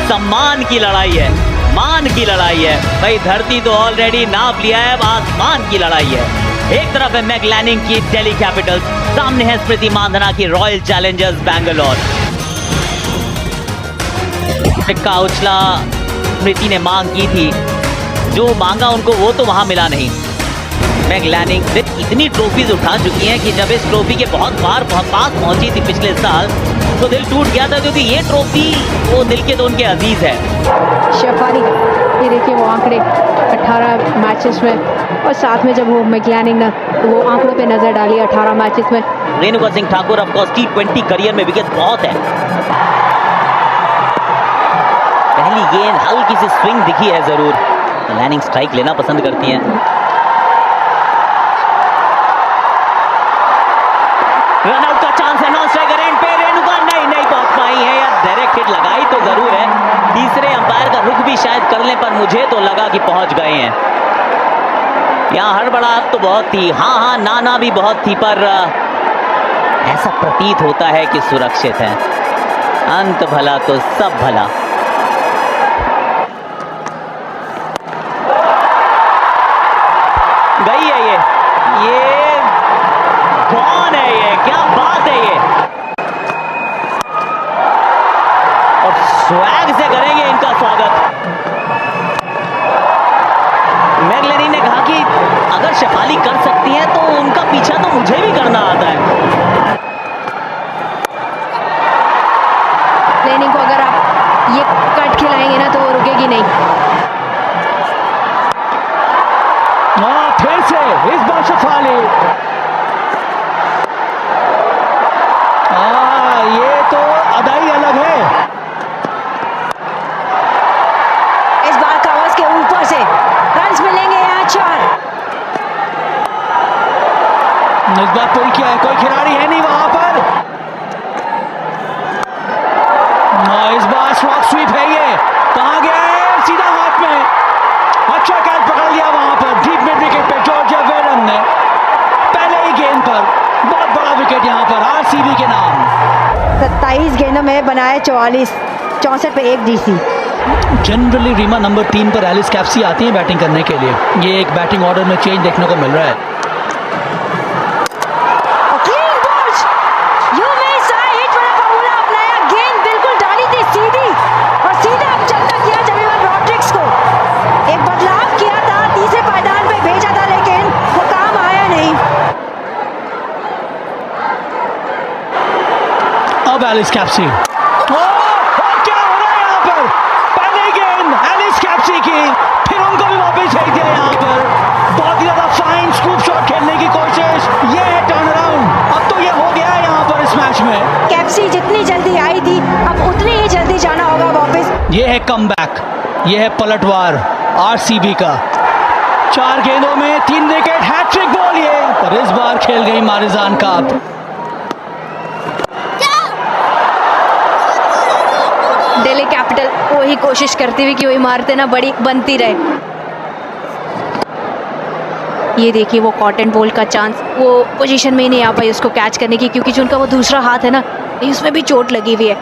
सम्मान की लड़ाई है, मान की लड़ाई है भाई। धरती तो ऑलरेडी नाप लिया है, अब आसमान की लड़ाई है। एक तरफ है मैग लैनिंग की दिल्ली कैपिटल्स, सामने है स्मृति मांधाना की रॉयल चैलेंजर्स बैंगलोर। का उछला स्मृति ने मांग की थी, जो मांगा उनको वो तो वहां मिला नहीं। मैग लैनिंग इतनी ट्रॉफीज उठा चुकी हैं कि जब इस ट्रॉफी के बहुत बार पास पहुंची थी पिछले साल तो दिल टूट गया था, क्योंकि ये ट्रॉफी वो दिल के तो उनके अजीज है। शेफाली, ये देखिए वो आंकड़े 18 मैचेस में, और साथ में जब वो मैगलैनिंग ना तो वो आंकड़ों पे नजर डाली 18 मैचेस में। Renuka Singh Thakur of course T20 career में विकेट बहुत है। पहली गेंद हल्की सी स्विंग दिखी है जरूर, लैनिंग स्ट्राइक लेना पसंद करती हैं। रनआउट का चांस है, नॉन स्ट्राइकर एंड पे रेणुका नहीं पहुंच पाई है, या डायरेक्ट हिट लगाई तो जरूर है। तीसरे अंपायर का रुख भी शायद कर लें, पर मुझे तो लगा कि पहुंच गए हैं। यहाँ हड़बड़ाहट तो बहुत थी, हाँ नाना भी बहुत थी, पर ऐसा प्रतीत होता है कि सुरक्षित है। अंत भला तो सब भला। गई है ये कौन है, ये क्या बात है ये, और स्वैग से करेंगे इनका स्वागत। मैग लैनिंग ने कहा कि अगर शेफाली कर सकती है तो उनका पीछा तो मुझे भी करना आता है। लैनिंग को अगर आप ये कट खिलाएंगे ना तो वो रुकेगी नहीं। फिर से इस बार शेफाली, ये तो अदाई अलग है। इस बार कवर्स के ऊपर से रन्स मिलेंगे यहाँ 4। इस बार पुल किया है, कोई खिलाड़ी है नहीं वहां पर। इस बार स्ट्रोक स्वीप है, ये कहां गया है, सीधा हाथ में। अच्छा कैच पकड़ लिया वहां पर डीप मिड विकेट पे जॉर्जिया वेरन ने, पहले ही गेंद पर। बहुत बड़ा विकेट यहां पर आरसीबी के नाम। 27 गेंदों में बनाए 44, 64 पे 1 डीसी। जनरली रीमा नंबर 3 पर एलिस कैप्सी आती है बैटिंग करने के लिए। ये एक बैटिंग ऑर्डर में चेंज देखने को मिल रहा है। अब एलिस कैप्सी, क्या हो रहा है यहाँ पर, पहले गेंद एलिस कैप्सी की, फिर उनको भी वापस भेज दिया यहाँ पर। बहुत ही ज्यादा फाइन स्कूप शॉट खेलने की कोशिश, ये है टर्न अराउंड। अब तो ये हो गया है यहाँ पर इस मैच में। कैप्सी जितनी जल्दी आई थी, अब उतनी ही जल्दी जाना होगा वापस। ये है कमबैक, ये है पलटवार आरसीबी का। 4 गेंदों में 3 विकेट, हैट्रिक बॉल ये, पर इस बार खेल गई मारिजान काप। दिल्ली कैपिटल वही कोशिश करती हुई कि वही मारते ना बड़ी बनती रहे। ये देखिए वो कॉटन बॉल का चांस, वो पोजीशन में ही नहीं आ पाई उसको कैच करने की, क्योंकि जो उनका वो दूसरा हाथ है ना, उसमें भी चोट लगी हुई है।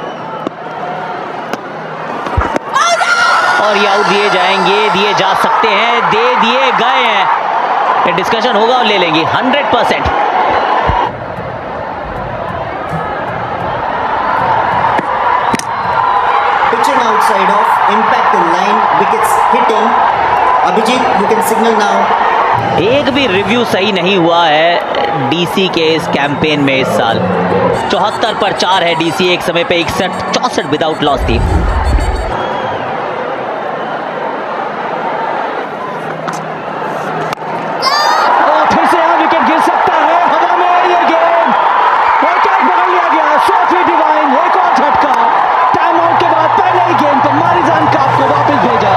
और ये आउट दिए जाएंगे, दिए जा सकते हैं, दे दिए गए हैं। डिस्कशन होगा और ले लेंगे 100%। Pitching outside of impact the line, wickets hitting. Abhijit, you can signal now. एक भी रिव्यू सही नहीं हुआ है डीसी के इस कैंपेन में इस साल। 74 पर 4 है डीसी, एक समय पे 61-64 विदाउट लॉस थी। फिर से यहाँ विकेट गिर सकता है, हवा में ये गेंद, और कैच पकड़ लिया गया। सोफी डिवाइन, एक और झटका। टाइम आउट के बाद पहले ही गेंद पर मारिजान काप को वापस भेजा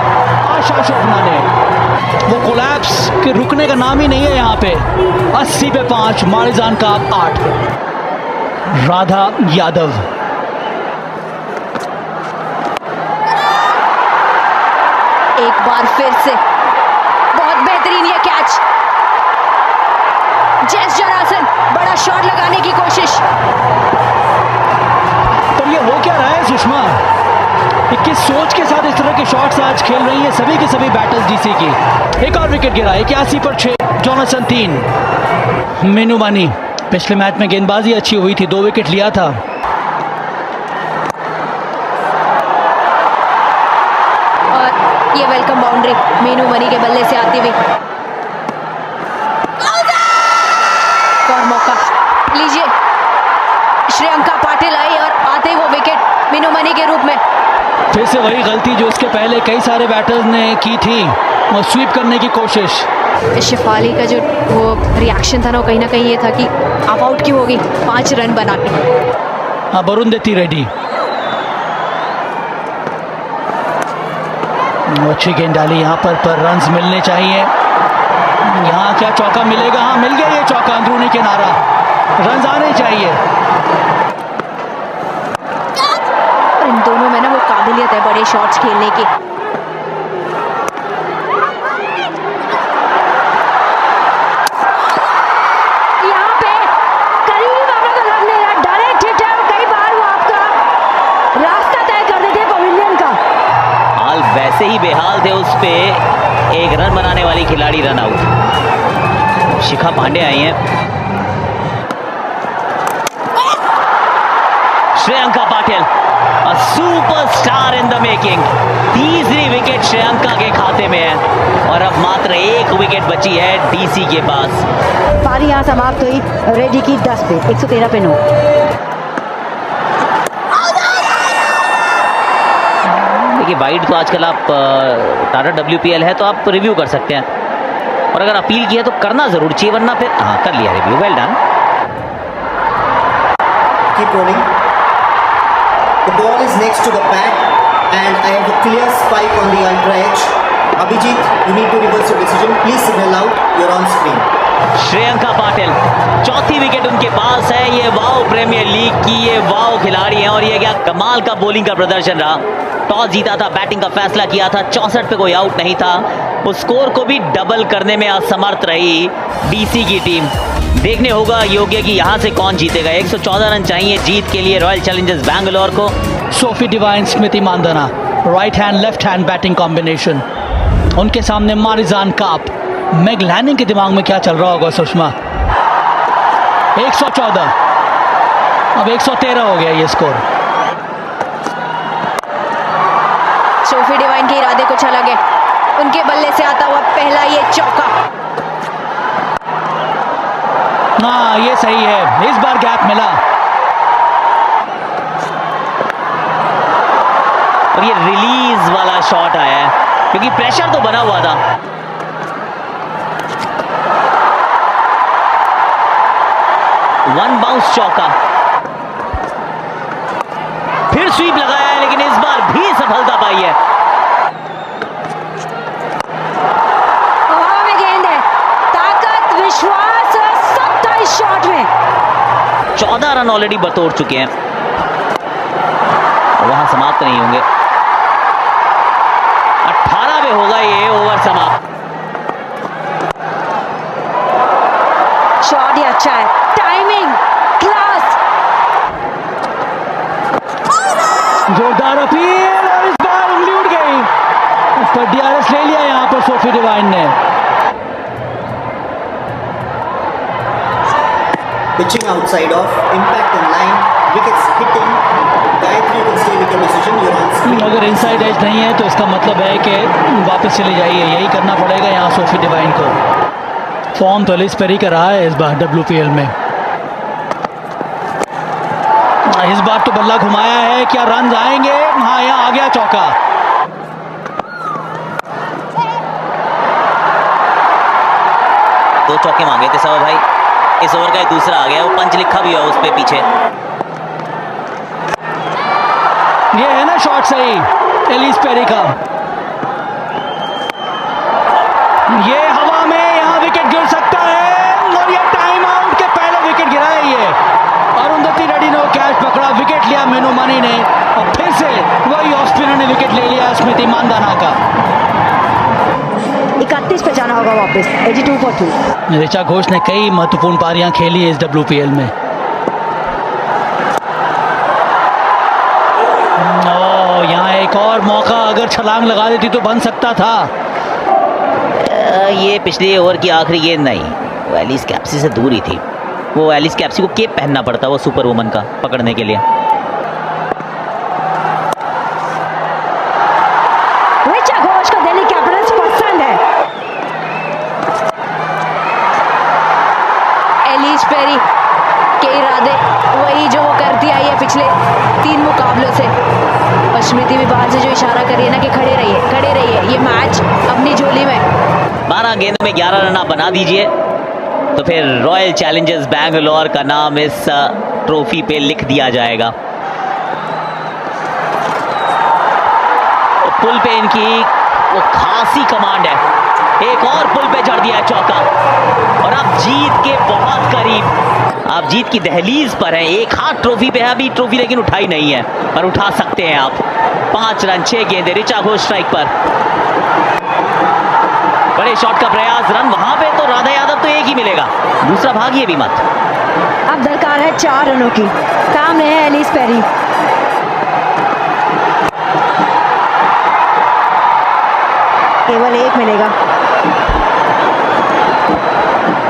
आशा शोभना ने। वो कोलैप्स के रुकने का नाम ही नहीं है यहाँ पे। 80 पे 5, मारिजान काप 8। राधा यादव, एक बार फिर से बहुत बेहतरीन ये कैच। जेस जॉनसन, बड़ा शॉट लगाने की कोशिश। पर ये हो क्या रहा है सुषमा, कि किस सोच के साथ इस तरह के शॉट्स आज खेल रही हैं सभी के सभी बैटर्स डीसी की। एक और विकेट गिरा, 81 पर 6, जॉनसन 3। मीनू मानी पिछले मैच में गेंदबाजी अच्छी हुई थी, 2 विकेट लिया था। और ये वेलकम बाउंड्री मीनू मनी के बल्ले से आती हुई। और मौका लीजिए, श्रेयंका पाटिल आई और आते ही वो विकेट मीनू मनी के रूप में। फिर से वही गलती जो इसके पहले कई सारे बैटर्स ने की थी, और स्वीप करने की कोशिश। शेफाली का जो वो रिएक्शन था ना, कहीं ना कहीं ये था कि आप आउट क्यों होगी 5 रन बना के। अब अरुंधति रेड्डी, अच्छी गेंद डाली यहाँ पर रन्स मिलने चाहिए। यहाँ क्या चौका मिलेगा? हाँ, मिल गया ये चौका, अंदरूनी किनारा, रन्स आने चाहिए। और इन दोनों में ना वो काबिलियत है बड़े शॉट्स खेलने की। यहाँ पे करीब आप लोग को लग नहीं रहा, डायरेक्ट हिट है और कई बार वो आपका रास्ता तय कर देते हैं पवेलियन का। हाल वैसे ही बेहाल थे, उस पे 1 रन बनाने वाली खिलाड़ी रन आउट। शिखा पांडे आई हैं। Shreyanka Patil, a superstar in the making. तीसरी विकेट श्रेयंका के खाते में है और अब मात्र 1 विकेट बची है डीसी के पास। पारी यहाँ समाप्त हुई रेड्डी की 10 पे 113 पे 9। देखिए वाइड तो आजकल आप टाटा WPL है तो आप रिव्यू कर सकते हैं, और अगर अपील किया तो करना जरूर चाहिए, वरना फिर हाँ कर लिया review, well done. Keep rolling. The ball is next to the pad and I have a clear spike on the ultra edge. Abhijit, you need to reverse your decision. Please signal out. You're on screen. Shreyanka Patil, चौथी wicket उनके पास है। ये wow premiere league की ये wow खिलाड़ी हैं, और ये क्या कमाल का बॉलिंग का प्रदर्शन रहा। टॉस जीता था, बैटिंग का फैसला किया था, 64 पे कोई आउट नहीं था। उस स्कोर को भी डबल करने में असमर्थ रही डीसी की टीम। देखने होगा योग्य कि यहाँ से कौन जीतेगा। 114 रन चाहिए जीत के लिए रॉयल चैलेंजर्स बैंगलोर को। Sophie Devine, Smriti Mandhana, right hand left hand batting combination. उनके सामने मारिजान काप। मैग लैनिंग के दिमाग में क्या चल रहा होगा सुषमा? 114, अब 113 हो गया ये स्कोर। सोफी डिवाइन के इरादे कुछ अलग है, उनके बल्ले से आता हुआ पहला ये चौका। हाँ, ये सही है, इस बार गैप मिला। और ये रिलीज वाला शॉट आया है, क्योंकि प्रेशर तो बना हुआ था। वन बाउंस चौका, फिर स्वीप लगाया है, लेकिन इस बार भी सफलता पाई है। हवा में गेंद है, ताकत, विश्वास और सत्ता इस शॉट में। 14 रन ऑलरेडी बतौर चुके हैं, वहां समाप्त नहीं होंगे। 18 पे होगा ये ओवर समाप्त। शॉट ही अच्छा है, टाइमिंग, क्लास। जोरदार अपील, और इस बार उंगली उड़ गई, पर DRS ले लिया यहाँ पर सोफी डिवाइन ने। Pitching outside off, impact in line, wickets hitting. Gayatri, you can stay with your decision. You're on screen. अगर इनसाइड एज नहीं है तो इसका मतलब है कि वापस चले जाइए, यही करना पड़ेगा यहाँ सोफी डिवाइन को। फॉर्म तो लिस्ट पर ही कर रहा है इस बार WPL में। इस बार तो बल्ला घुमाया है, क्या रन आएंगे? हाँ, यहाँ आ गया चौका। दो चौके मांगे थे सवा भाई, इस ओवर का ही दूसरा आ गया, वो पंच लिखा भी है उस पे पीछे। ये है ना शॉट सही एलिस पेरी का। ये हवा में यहाँ विकेट गिर सकता है, और ये टाइम आउट के पहले विकेट गिरा है ये। अरुंधति रेड्डी ने वो कैच पकड़ा, विकेट लिया मीनू मनी ने, और फिर से वही ऑफ स्पिनर ने विकेट ले लिया स्मृति मानधना का। 31 पे जाना होगा वापस, 82 for 2। ऋचा घोष ने कई महत्वपूर्ण पारियां खेली है इस WPL में। यहाँ एक एक और मौका अगर छलांग लगा देती तो बन सकता था। ये पिछले ओवर की आखिरी गेंद नहीं, वो एलिस कैप्सी से दूर ही थी। वो एलिस कैप्सी को केप पहनना पड़ता वो सुपर वुमन का पकड़ने के लिए। ऋचा घोष को दिल्ली कैपिटल्स पसंद है। एलिस पेरी के इरादे वही जो वो करती आई है पिछले 3 मुकाबलों से। और स्मृति भी बाहर से जो इशारा कर रही है ना कि खड़े रहिए, ये मैच अपनी झोली में। 12 गेंदों में 11 रन आप बना दीजिए तो फिर रॉयल चैलेंजर्स बैंगलोर का नाम इस ट्रॉफी पे लिख दिया जाएगा। पुल पे इनकी वो खासी कमांड है। एक और पुल पे जड़ दिया है चौका और अब जीत के बहुत करीब, आप जीत की दहलीज पर हैं। एक हाथ ट्रॉफी पे है अभी ट्रॉफी, लेकिन उठाई नहीं है, पर उठा सकते हैं आप। 5 रन 6 गेंदे, ऋचा घोष स्ट्राइक पर। बड़े शॉट का प्रयास, रन वहां पे तो राधा यादव तो एक ही मिलेगा, दूसरा भागिए भी मत। अब दरकार है 4 रनों की। सामने है एलिस पेरी। केवल 1 मिलेगा।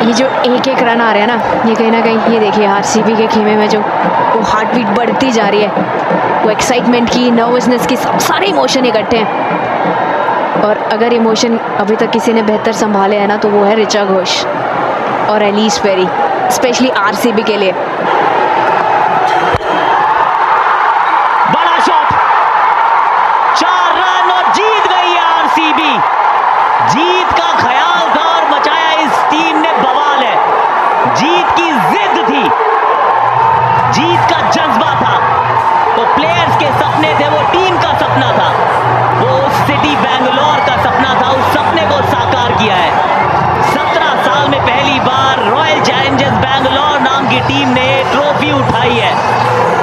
ये जो एक रन आ रहे हैं ना, ये कहीं ना कहीं, ये देखिए आरसीबी के खेमे में जो वो हार्ट बीट बढ़ती जा रही है, वो एक्साइटमेंट की, नर्वसनेस की, सब सारे इमोशन इकट्ठे हैं। और अगर इमोशन अभी तक किसी ने बेहतर संभाले हैं ना तो वो है ऋचा घोष और एलिस पेरी, स्पेशली आरसीबी के लिए। बड़ा शॉट, 4 रन और जीत गई है आरसीबी। जीत का ख्याल था और मचाया इस टीम ने बवाल है। जीत की जिद थी, जीत का जज्बा था, वो प्लेयर्स के सपने थे, वो टीम का सपना था, वो सिटी बैंगलोर का सपना था। उस सपने को साकार किया है। 17 साल में पहली बार रॉयल चैलेंजर्स बैंगलोर नाम की टीम ने ट्रॉफी उठाई है।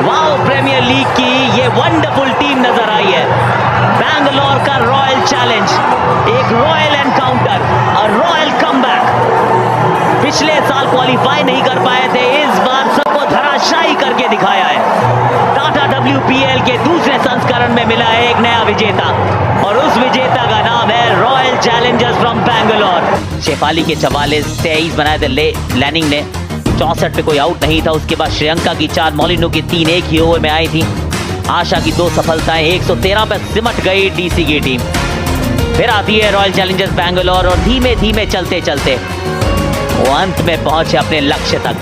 वाओ, प्रीमियर लीग की ये वंडरफुल टीम नजर आई है। बैंगलोर का रॉयल चैलेंज, एक रॉयल एनकाउंटर, और रॉयल कमबैक। पिछले साल क्वालिफाई नहीं कर पाए थे, इस बार सबको धराशायी करके दिखाया है। टाटा WPL के दूसरे संस्करण में मिला है एक नया विजेता, और उस विजेता का नाम है Royal Challengers from Bangalore. Shefali के 44-23 बनाए थे लैनिंग ने, 64 पे कोई आउट नहीं था। उसके बाद श्रेयंका की 4, मॉलिनो की 3 एक ही ओवर में आई थी। आशा की 2 सफलताएं, 113 पे सिमट गई डीसी की टीम। फिर आती है रॉयल चैलेंजर्स बैंगलोर और धीमे धीमे चलते चलते वो अंत में पहुंचे अपने लक्ष्य तक।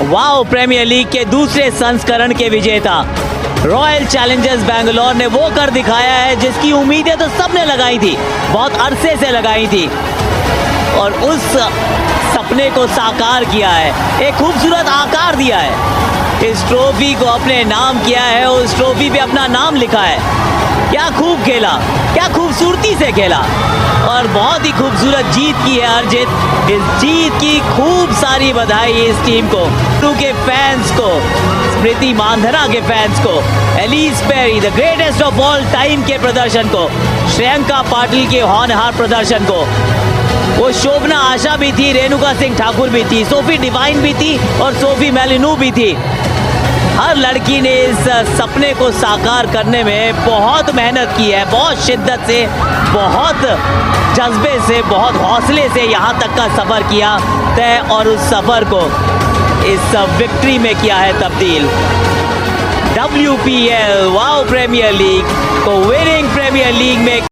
वाओ, प्रीमियर लीग के दूसरे संस्करण के विजेता रॉयल चैलेंजर्स बैंगलोर ने वो कर दिखाया है जिसकी उम्मीदें तो सबने लगाई थी, बहुत अरसे से लगाई थी, और उस सपने को साकार किया है। एक खूबसूरत आकार दिया है, इस ट्रॉफी को अपने नाम किया है, उस ट्रॉफी पे अपना नाम लिखा है। क्या खूब खेला, क्या खूबसूरती से खेला, और बहुत ही खूबसूरत जीत की है अर्जित। इस जीत की खूब सारी बधाई इस टीम को, के फैंस को, स्मृति मांधना के फैंस को, Ellyse Perry the greatest of all time के प्रदर्शन को, श्रेयंका पाटिल के होनहार प्रदर्शन को। वो शोभना आशा भी थी, रेणुका सिंह ठाकुर भी थी, सोफी डिवाइन भी थी, और सोफी मेलिनू भी थी। हर लड़की ने इस सपने को साकार करने में बहुत मेहनत की है, बहुत शिद्दत से, बहुत जज्बे से, बहुत हौसले से यहाँ तक का सफ़र किया तय, और उस सफ़र को इस विक्ट्री में किया है तब्दील। WPL वाओ प्रीमियर लीग को विनिंग प्रीमियर लीग में